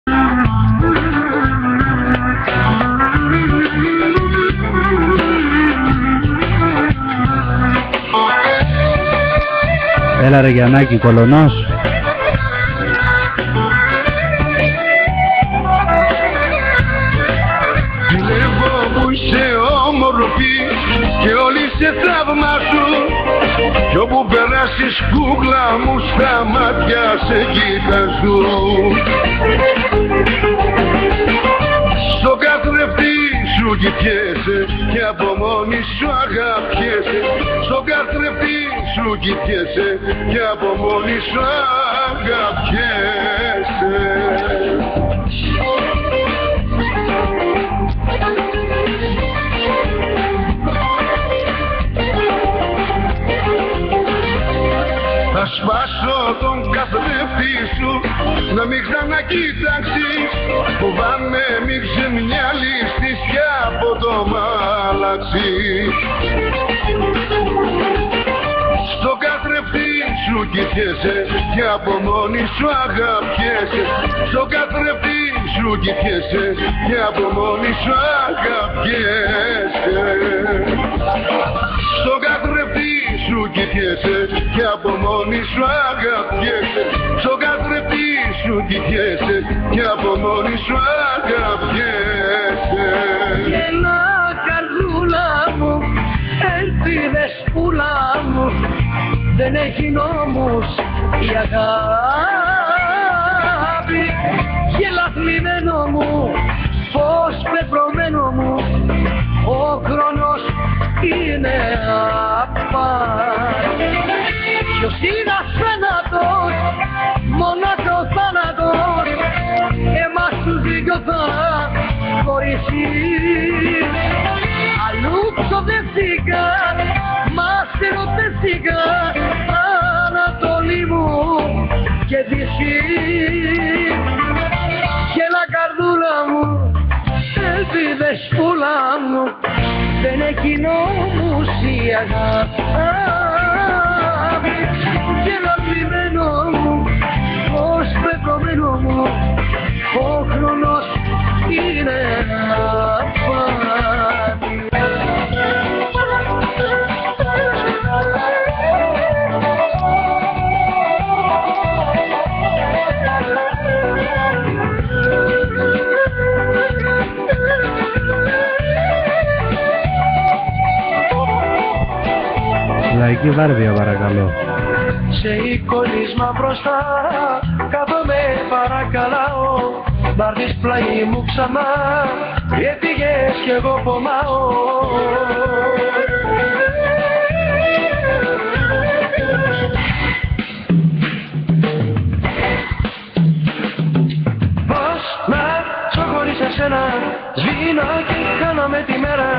Έλα ρε Γιαννάκη, Κολωνός. Ζηλεύω που είσαι όμορφη και όλοι σε θαυμάζουν, κι όπου περάσεις κούκλα μου στα μάτια σε κοιτάζουν. Στο καθρεφτή σου κοιτιέσαι και από μόνη σου αγαπιέσαι. Στο καθρεφτή σου κοιτιέσαι και από μόνη σου αγαπιέσαι. Θα σπάσω τον καθρέφτη σου να μην ξανακοίταξεις. Φοβάμαι μην ξεμυαλιστείς κι από το μαλαξί. Στο καθρέφτη σου κοιτιέσαι και από μόνη σου αγαπιέσαι. Στο καθρέφτη σου κοιτιέσαι και από μόνη σου αγαπιέσαι. Στο καθρέφτη σου κοιτιέσαι και από μόνη σου αγαπιέσαι. Στο καθρέφτη σου κοιτιέσαι και από μόνη σου αγαπιέσαι. Έλα καρδούλα μου, ελπίδες πουλά μου, δεν έχει νόμους η αγάπη. Γέλα θλιμμένο μου, φως πεπρωμένο μου, ο χρόνος είναι απάτη. Ποιος είναι ασθένατος, μονάχα ο θάνατος, εμάς τους δυο θα χωρίσει. Αλλού ξοδευτήκαν, μας ερωτεύτηκαν, Ανατολή μου και Δύση. Γέλα καρδούλα μου, ελπίδες πουλά μου, δεν έχει νόμους η αγάπη. Γέλα πλημμένο μου, ως πεπρωμένο μου, ο χρόνος είναι απάτη. Λαϊκή Βάρδια παρακαλώ. Σε εικονίσμα μπροστά κάθομαι παρακαλάω, να έρθεις πλάι μου ξανά, έφυγες κι εγώ πονάω. Πώς να ζω χωρίς εσένα, σβήνω και χάναμε τη μέρα.